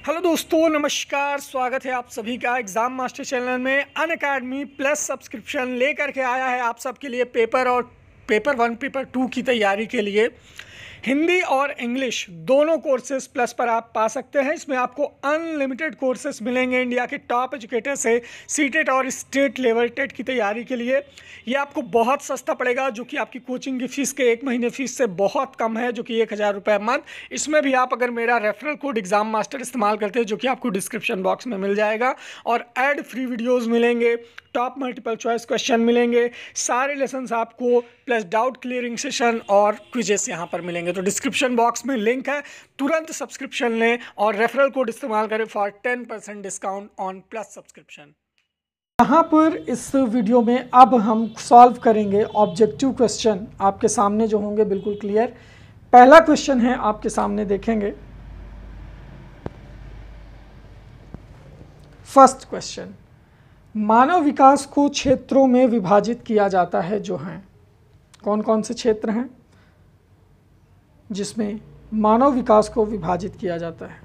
Hello दोस्तों, नमस्कार। स्वागत है आप सभी का एग्ज़ाम मास्टर चैनल में। अनअकैडमी प्लस सब्सक्रिप्शन लेकर के आया है आप सबके लिए पेपर 1 पेपर 2 की तैयारी के लिए। हिंदी और इंग्लिश दोनों कोर्सेज प्लस पर आप पा सकते हैं। इसमें आपको अनलिमिटेड कोर्सेज मिलेंगे इंडिया के टॉप एजुकेटर से सीटेट और स्टेट लेवल टेट की तैयारी के लिए। ये आपको बहुत सस्ता पड़ेगा, जो कि आपकी कोचिंग की फ़ीस के 1 महीने फ़ीस से बहुत कम है, जो कि 1000 रुपये मंथ। इसमें भी आप अगर मेरा रेफरल कोड एग्ज़ाम मास्टर इस्तेमाल करते हैं, जो कि आपको डिस्क्रिप्शन बॉक्स में मिल जाएगा, और एड फ्री वीडियोज़ मिलेंगे, टॉप मल्टीपल चॉइस क्वेश्चन मिलेंगे, सारे लेसन्स आपको, प्लस डाउट क्लियरिंग सेशन और क्विजेस यहाँ पर मिलेंगे। तो डिस्क्रिप्शन बॉक्स में लिंक है, तुरंत सब्सक्रिप्शन लें और रेफरल कोड इस्तेमाल करें for 10% discount on plus subscription. यहाँ पर इस वीडियो में अब हम सॉल्व करेंगे ऑब्जेक्टिव क्वेश्चन। आपके सामने जो होंगे बिल्कुल क्लियर। पहला क्वेश्चन है आपके सामने, देखेंगे। फर्स्ट क्वेश्चन, मानव विकास को क्षेत्रों में विभाजित किया जाता है, जो हैं कौन कौन से क्षेत्र हैं जिसमें मानव विकास को विभाजित किया जाता है।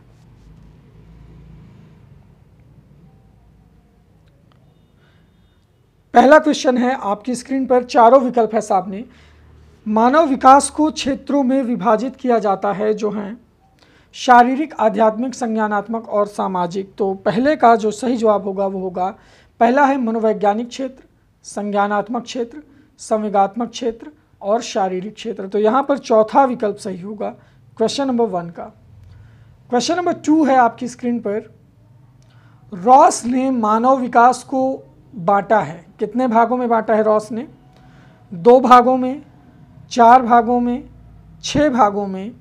पहला क्वेश्चन है आपकी स्क्रीन पर, चारों विकल्प है सामने। मानव विकास को क्षेत्रों में विभाजित किया जाता है, जो हैं शारीरिक, आध्यात्मिक, संज्ञानात्मक और सामाजिक। तो पहले का जो सही जवाब होगा वो होगा, पहला है मनोवैज्ञानिक क्षेत्र, संज्ञानात्मक क्षेत्र, संवेगात्मक क्षेत्र और शारीरिक क्षेत्र। तो यहाँ पर चौथा विकल्प सही होगा क्वेश्चन नंबर 1 का। क्वेश्चन नंबर 2 है आपकी स्क्रीन पर, रॉस ने मानव विकास को बांटा है। कितने भागों में बांटा है रॉस ने? 2 भागों में, 4 भागों में, 6 भागों में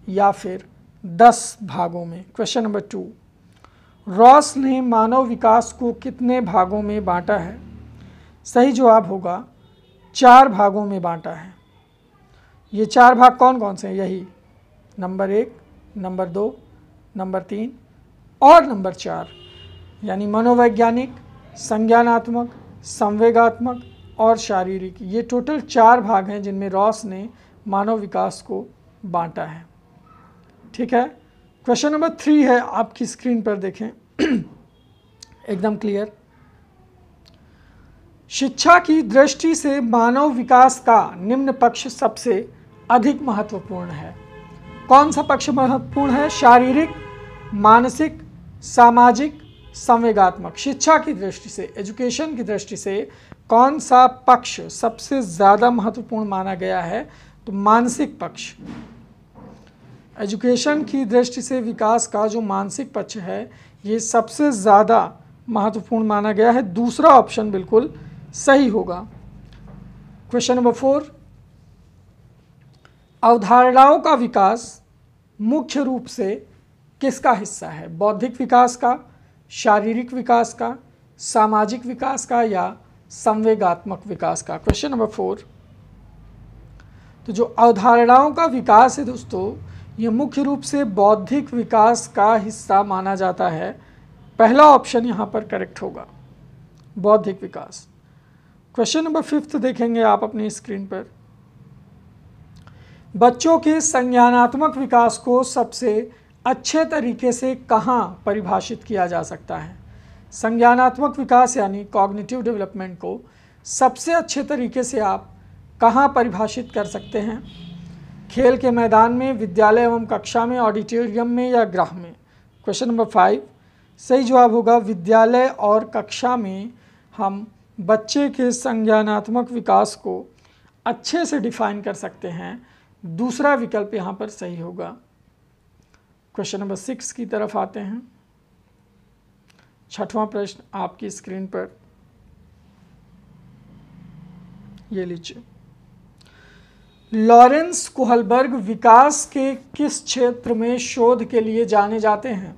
या फिर 10 भागों में। क्वेश्चन नंबर 2, रॉस ने मानव विकास को कितने भागों में बांटा है? सही जवाब होगा 4 भागों में बांटा है। ये 4 भाग कौन कौन से हैं? यही नंबर 1, नंबर 2, नंबर 3 और नंबर 4, यानी मनोवैज्ञानिक, संज्ञानात्मक, संवेगात्मक और शारीरिक। ये टोटल 4 भाग हैं जिनमें रॉस ने मानव विकास को बांटा है। ठीक है। क्वेश्चन नंबर 3 है आपकी स्क्रीन पर, देखें एकदम क्लियर। शिक्षा की दृष्टि से मानव विकास का निम्न पक्ष सबसे अधिक महत्वपूर्ण है। कौन सा पक्ष महत्वपूर्ण है? शारीरिक, मानसिक, सामाजिक, संवेगात्मक। शिक्षा की दृष्टि से, एजुकेशन की दृष्टि से कौन सा पक्ष सबसे ज़्यादा महत्वपूर्ण माना गया है? तो मानसिक पक्ष। एजुकेशन की दृष्टि से विकास का जो मानसिक पक्ष है, ये सबसे ज़्यादा महत्वपूर्ण माना गया है। दूसरा ऑप्शन बिल्कुल सही होगा। क्वेश्चन नंबर 4, अवधारणाओं का विकास मुख्य रूप से किसका हिस्सा है? बौद्धिक विकास का, शारीरिक विकास का, सामाजिक विकास का या संवेगात्मक विकास का? क्वेश्चन नंबर 4, तो जो अवधारणाओं का विकास है दोस्तों, ये मुख्य रूप से बौद्धिक विकास का हिस्सा माना जाता है। पहला ऑप्शन यहाँ पर करेक्ट होगा, बौद्धिक विकास। क्वेश्चन नंबर 5 देखेंगे आप अपनी स्क्रीन पर, बच्चों के संज्ञानात्मक विकास को सबसे अच्छे तरीके से कहाँ परिभाषित किया जा सकता है? संज्ञानात्मक विकास यानी कॉग्निटिव डेवलपमेंट को सबसे अच्छे तरीके से आप कहाँ परिभाषित कर सकते हैं? खेल के मैदान में, विद्यालय एवं कक्षा में, ऑडिटोरियम में या गृह में? क्वेश्चन नंबर 5 सही जवाब होगा विद्यालय और कक्षा में हम बच्चे के संज्ञानात्मक विकास को अच्छे से डिफाइन कर सकते हैं। दूसरा विकल्प यहाँ पर सही होगा। क्वेश्चन नंबर 6 की तरफ आते हैं। 6वां प्रश्न आपकी स्क्रीन पर, ये लीजिए। लॉरेंस कोहलबर्ग विकास के किस क्षेत्र में शोध के लिए जाने जाते हैं?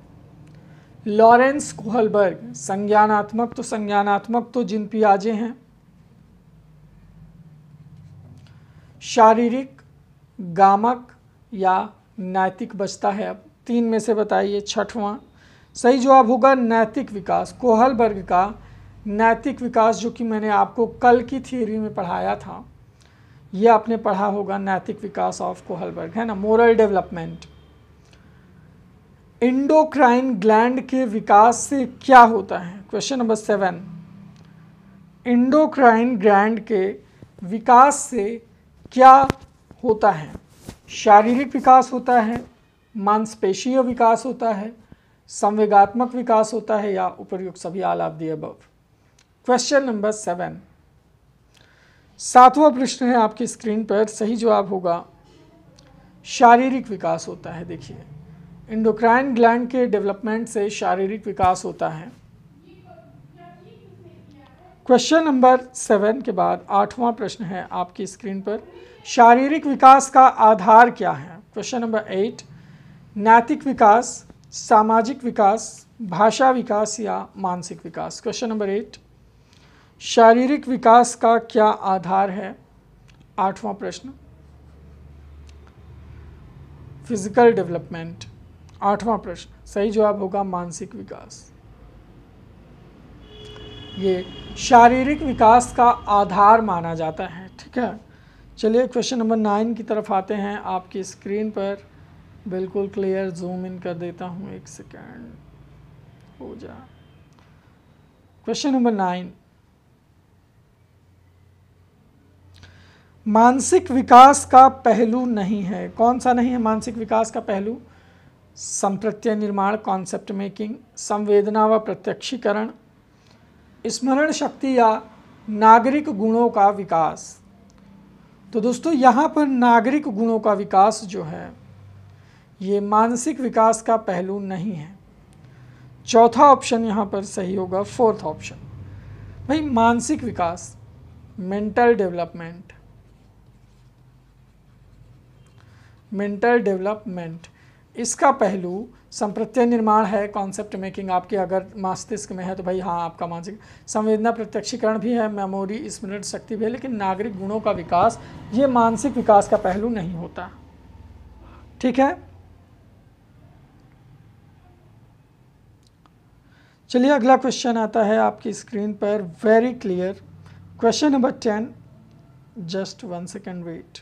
लॉरेंस कोहलबर्ग, संज्ञानात्मक तो जिन पियाजे हैं, शारीरिक, गामक या नैतिक बचता है। अब 3 में से बताइए। 6वां सही जवाब होगा नैतिक विकास। कोहलबर्ग का नैतिक विकास, जो कि मैंने आपको कल की थियरी में पढ़ाया था, ये आपने पढ़ा होगा, नैतिक विकास ऑफ कोहलबर्ग, है ना, मोरल डेवलपमेंट। एंडोक्राइन ग्लैंड के विकास से क्या होता है? क्वेश्चन नंबर 7, एंडोक्राइन ग्लैंड के विकास से क्या होता है? शारीरिक विकास होता है, मांसपेशीय विकास होता है, संवेगात्मक विकास होता है, या उपर्युक्त सभी all of the above. Question number 7, 7वां प्रश्न है आपकी स्क्रीन पर। सही जवाब होगा शारीरिक विकास होता है। देखिए, एंडोक्राइन ग्लैंड के डेवलपमेंट से शारीरिक विकास होता है। क्वेश्चन नंबर 7 के बाद 8वां प्रश्न है आपकी स्क्रीन पर। शारीरिक विकास का आधार क्या है? क्वेश्चन नंबर 8, नैतिक विकास, सामाजिक विकास, भाषा विकास या मानसिक विकास। क्वेश्चन नंबर 8, शारीरिक विकास का क्या आधार है? 8वां प्रश्न, फिजिकल डेवलपमेंट। 8वां प्रश्न, सही जवाब होगा मानसिक विकास। ये शारीरिक विकास का आधार माना जाता है। ठीक है, चलिए क्वेश्चन नंबर 9 की तरफ आते हैं। आपकी स्क्रीन पर बिल्कुल क्लियर जूम इन कर देता हूँ, एक सेकेंड हो जा। क्वेश्चन नंबर 9, मानसिक विकास का पहलू नहीं है। कौन सा नहीं है मानसिक विकास का पहलू? संप्रत्यय निर्माण, कॉन्सेप्ट मेकिंग, संवेदना व प्रत्यक्षीकरण, स्मरण शक्ति या नागरिक गुणों का विकास। तो दोस्तों यहाँ पर नागरिक गुणों का विकास जो है ये मानसिक विकास का पहलू नहीं है। चौथा ऑप्शन यहाँ पर सही होगा, 4th ऑप्शन। भाई मानसिक विकास, मेंटल डेवलपमेंट, मेंटल डेवलपमेंट, इसका पहलू संप्रत्यय निर्माण है, कॉन्सेप्ट मेकिंग आपके अगर मस्तिष्क में है तो भाई हाँ आपका मानसिक, संवेदना प्रत्यक्षीकरण भी है, मेमोरी स्मृति शक्ति भी है, लेकिन नागरिक गुणों का विकास ये मानसिक विकास का पहलू नहीं होता। ठीक है, चलिए अगला क्वेश्चन आता है आपकी स्क्रीन पर, very clear. Question number 10, just 1 second wait.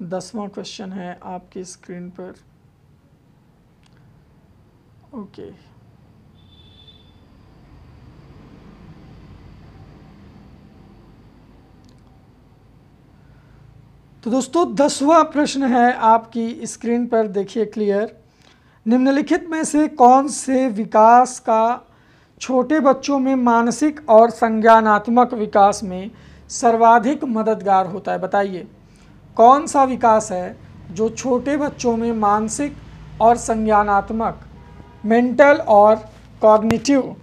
10वां क्वेश्चन है आपकी स्क्रीन पर। ओके, तो दोस्तों 10वां प्रश्न है आपकी स्क्रीन पर, देखिए क्लियर। निम्नलिखित में से कौन से विकास का छोटे बच्चों में मानसिक और संज्ञानात्मक विकास में सर्वाधिक मददगार होता है? बताइए कौन सा विकास है जो छोटे बच्चों में मानसिक और संज्ञानात्मक, मेंटल और कॉग्निटिव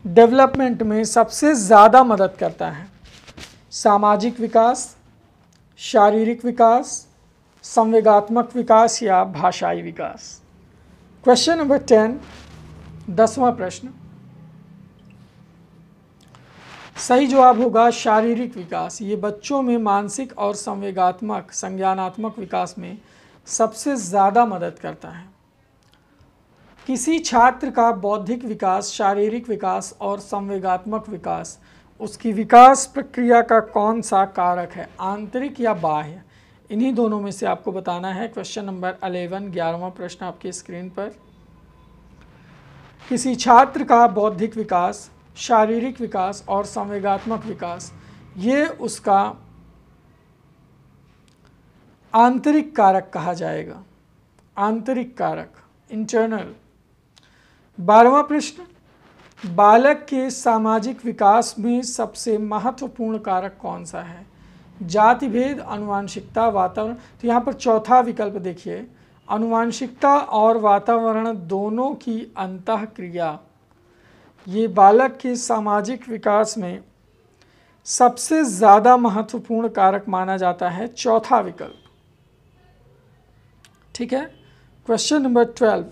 डेवलपमेंट में सबसे ज़्यादा मदद करता है? सामाजिक विकास, शारीरिक विकास, संवेगात्मक विकास या भाषाई विकास? क्वेश्चन नंबर 10, 10वां प्रश्न, सही जवाब होगा शारीरिक विकास। ये बच्चों में मानसिक और संवेगात्मक, संज्ञानात्मक विकास में सबसे ज़्यादा मदद करता है। किसी छात्र का बौद्धिक विकास, शारीरिक विकास और संवेगात्मक विकास, उसकी विकास प्रक्रिया का कौन सा कारक है, आंतरिक या बाह्य? इन्हीं दोनों में से आपको बताना है। क्वेश्चन नंबर 11, 11वां प्रश्न आपकी स्क्रीन पर। किसी छात्र का बौद्धिक विकास, शारीरिक विकास और संवेगात्मक विकास, ये उसका आंतरिक कारक कहा जाएगा, आंतरिक कारक, इंटरनल। 12वां प्रश्न, बालक के सामाजिक विकास में सबसे महत्वपूर्ण कारक कौन सा है? जाति भेद, आनुवंशिकता, वातावरण। तो यहाँ पर चौथा विकल्प देखिए, आनुवंशिकता और वातावरण दोनों की अंतःक्रिया, ये बालक के सामाजिक विकास में सबसे ज़्यादा महत्वपूर्ण कारक माना जाता है, चौथा विकल्प। ठीक है, क्वेश्चन नंबर 12,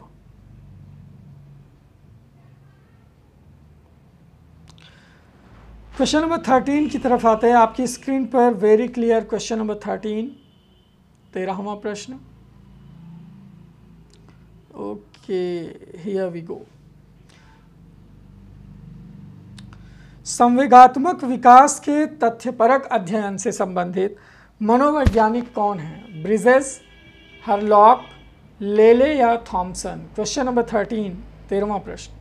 क्वेश्चन नंबर 13 की तरफ आते हैं आपकी स्क्रीन पर, वेरी क्लियर। क्वेश्चन नंबर 13, 13वां प्रश्न। Okay, here we go. संवेगात्मक विकास के तथ्यपरक अध्ययन से संबंधित मनोवैज्ञानिक कौन है? ब्रिजेस, हरलॉक, लेले या थॉमसन? क्वेश्चन नंबर 13, 13वां प्रश्न।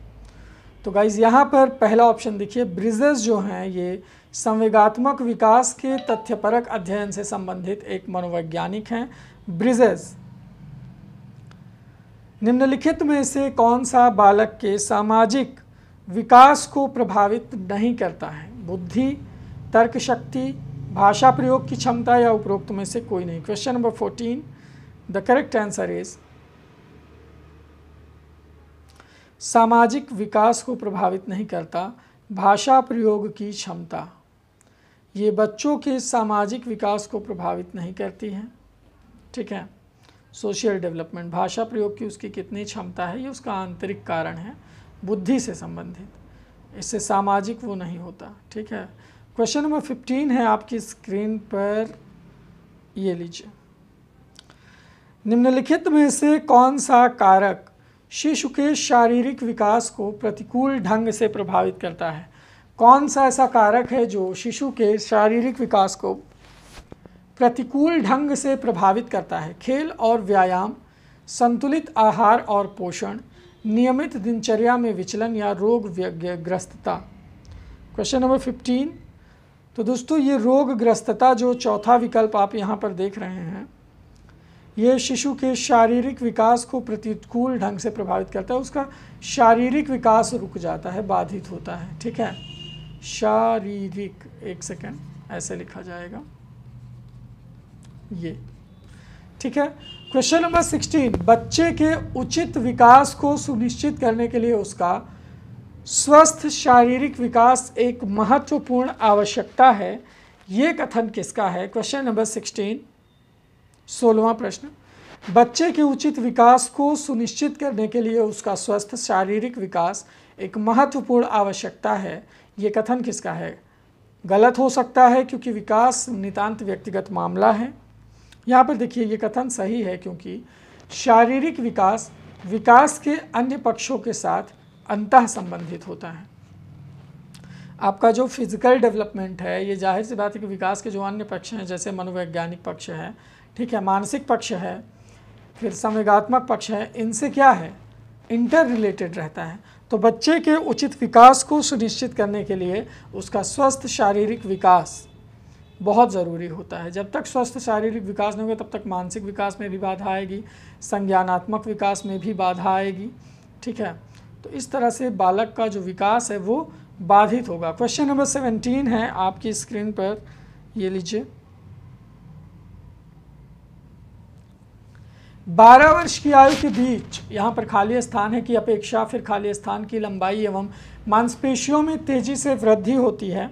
तो गाइज यहाँ पर पहला ऑप्शन देखिए, ब्रिजेस जो हैं ये संवेगात्मक विकास के तथ्यपरक अध्ययन से संबंधित एक मनोवैज्ञानिक हैं। ब्रिजेस निम्नलिखित में से कौन सा बालक के सामाजिक विकास को प्रभावित नहीं करता है? बुद्धि, तर्क शक्ति, भाषा प्रयोग की क्षमता या उपरोक्त में से कोई नहीं? Question number 14, the correct answer is सामाजिक विकास को प्रभावित नहीं करता, भाषा प्रयोग की क्षमता। ये बच्चों के सामाजिक विकास को प्रभावित नहीं करती है, ठीक है। सोशल डेवलपमेंट, भाषा प्रयोग की उसकी कितनी क्षमता है, ये उसका आंतरिक कारण है, बुद्धि से संबंधित, इससे सामाजिक वो नहीं होता, ठीक है। क्वेश्चन नंबर 15 है आपकी स्क्रीन पर, ये लीजिए। निम्नलिखित में से कौन सा कारक शिशु के शारीरिक विकास को प्रतिकूल ढंग से प्रभावित करता है? कौन सा ऐसा कारक है जो शिशु के शारीरिक विकास को प्रतिकूल ढंग से प्रभावित करता है? खेल और व्यायाम, संतुलित आहार और पोषण, नियमित दिनचर्या में विचलन या रोग ग्रस्तता? Question number 15। तो दोस्तों ये रोग ग्रस्तता जो चौथा विकल्प आप यहाँ पर देख रहे हैं, ये शिशु के शारीरिक विकास को प्रतिकूल ढंग से प्रभावित करता है, उसका शारीरिक विकास रुक जाता है, बाधित होता है, ठीक है। शारीरिक, एक सेकेंड, ऐसे लिखा जाएगा ये, ठीक है। क्वेश्चन नंबर 16, बच्चे के उचित विकास को सुनिश्चित करने के लिए उसका स्वस्थ शारीरिक विकास एक महत्वपूर्ण आवश्यकता है, ये कथन किसका है? क्वेश्चन नंबर 16, 16वां प्रश्न। बच्चे के उचित विकास को सुनिश्चित करने के लिए उसका स्वस्थ शारीरिक विकास एक महत्वपूर्ण आवश्यकता है, ये कथन किसका है? गलत हो सकता है क्योंकि विकास नितांत व्यक्तिगत मामला है। यहाँ पर देखिए ये कथन सही है क्योंकि शारीरिक विकास विकास के अन्य पक्षों के साथ अंतः संबंधित होता है। आपका जो फिजिकल डेवलपमेंट है, ये जाहिर सी बात है कि विकास के जो अन्य पक्ष हैं, जैसे मनोवैज्ञानिक पक्ष है, ठीक है, मानसिक पक्ष है, फिर संवेगात्मक पक्ष है, इनसे क्या है? इंटर रिलेटेड रहता है। तो बच्चे के उचित विकास को सुनिश्चित करने के लिए उसका स्वस्थ शारीरिक विकास बहुत ज़रूरी होता है। जब तक स्वस्थ शारीरिक विकास नहीं होगा तब तक मानसिक विकास में भी बाधा आएगी, संज्ञानात्मक विकास में भी बाधा आएगी, ठीक है। तो इस तरह से बालक का जो विकास है वो बाधित होगा। क्वेश्चन नंबर 17 है आपकी स्क्रीन पर, ये लीजिए। 12 वर्ष की आयु के बीच यहाँ पर खाली स्थान है की अपेक्षा फिर खाली स्थान की लंबाई एवं मांसपेशियों में तेजी से वृद्धि होती है।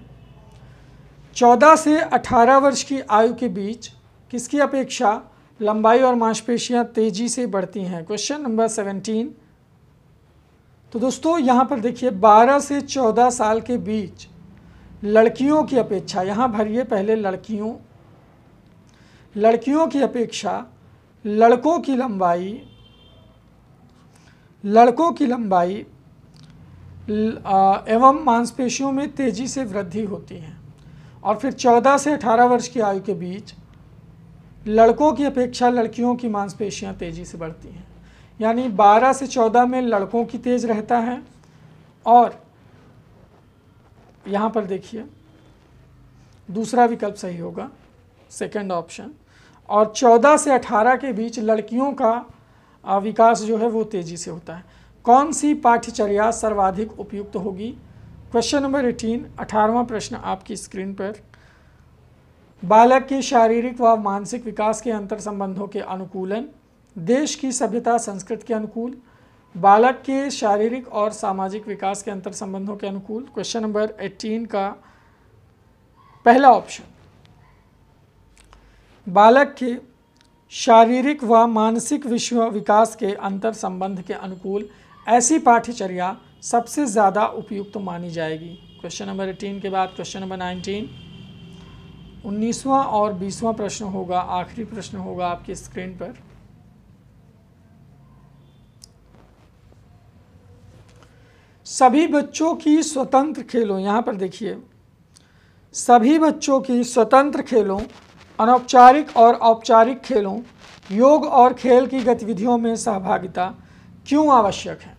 14 से 18 वर्ष की आयु के बीच किसकी अपेक्षा लंबाई और मांसपेशियाँ तेजी से बढ़ती हैं? Question number 17। तो दोस्तों यहाँ पर देखिए 12 से 14 साल के बीच लड़कियों की अपेक्षा, यहाँ भरिए पहले लड़कियों की अपेक्षा लड़कों की लंबाई एवं मांसपेशियों में तेजी से वृद्धि होती है। और फिर 14 से 18 वर्ष की आयु के बीच लड़कों की अपेक्षा लड़कियों की मांसपेशियां तेजी से बढ़ती हैं। यानी 12 से 14 में लड़कों की तेज रहता है, और यहाँ पर देखिए दूसरा विकल्प सही होगा, सेकंड ऑप्शन। और 14 से 18 के बीच लड़कियों का विकास जो है वो तेज़ी से होता है। कौन सी पाठ्यचर्या सर्वाधिक उपयुक्त होगी? क्वेश्चन नंबर 18, 18वां प्रश्न आपकी स्क्रीन पर। बालक के शारीरिक व मानसिक विकास के अंतर संबंधों के अनुकूलन, देश की सभ्यता संस्कृति के अनुकूल, बालक के शारीरिक और सामाजिक विकास के अंतर संबंधों के अनुकूल। क्वेश्चन नंबर 18 का पहला ऑप्शन, बालक के शारीरिक व मानसिक विकास के अंतर संबंध के अनुकूल ऐसी पाठ्यचर्या सबसे ज़्यादा उपयुक्त मानी जाएगी। क्वेश्चन नंबर 18 के बाद क्वेश्चन नंबर 19, 19वां और 20वां प्रश्न होगा, आखिरी प्रश्न होगा आपकी स्क्रीन पर। सभी बच्चों की स्वतंत्र खेलों, यहाँ पर देखिए सभी बच्चों की स्वतंत्र खेलों, अनौपचारिक और औपचारिक खेलों योग और खेल की गतिविधियों में सहभागिता क्यों आवश्यक है?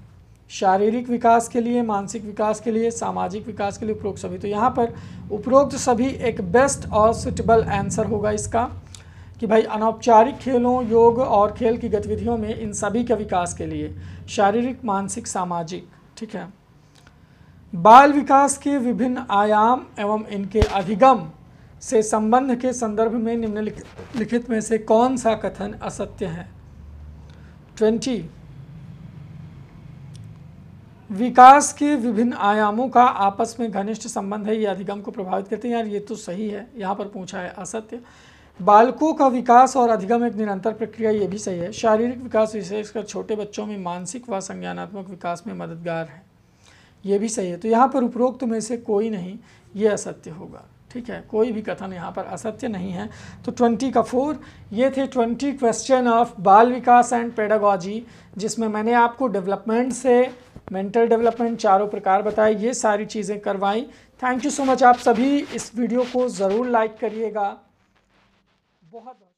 शारीरिक विकास के लिए, मानसिक विकास के लिए, सामाजिक विकास के लिए, उपरोक्त सभी। तो यहाँ पर उपरोक्त सभी एक बेस्ट और सुटेबल आंसर होगा इसका कि भाई अनौपचारिक खेलों, योग और खेल की गतिविधियों में इन सभी के विकास के लिए, शारीरिक, मानसिक, सामाजिक, ठीक है। बाल विकास के विभिन्न आयाम एवं इनके अधिगम से संबंध के संदर्भ में निम्नलिखित में से कौन सा कथन असत्य है? 20 विकास के विभिन्न आयामों का आपस में घनिष्ठ संबंध है, ये अधिगम को प्रभावित करते हैं। यार ये तो सही है, यहाँ पर पूछा है असत्य। बालकों का विकास और अधिगम एक निरंतर प्रक्रिया, ये भी सही है। शारीरिक विकास विशेषकर छोटे बच्चों में मानसिक व संज्ञानात्मक विकास में मददगार है, ये भी सही है। तो यहाँ पर उपरोक्त में से कोई नहीं, ये असत्य होगा, ठीक है। कोई भी कथन यहाँ पर असत्य नहीं है। तो 20 का 4 ये थे 20 क्वेश्चन ऑफ बाल विकास एंड पेडागॉजी, जिसमें मैंने आपको डेवलपमेंट से मेंटल डेवलपमेंट चारों प्रकार बताए, ये सारी चीज़ें करवाई। Thank you so much. आप सभी इस वीडियो को ज़रूर लाइक करिएगा। बहुत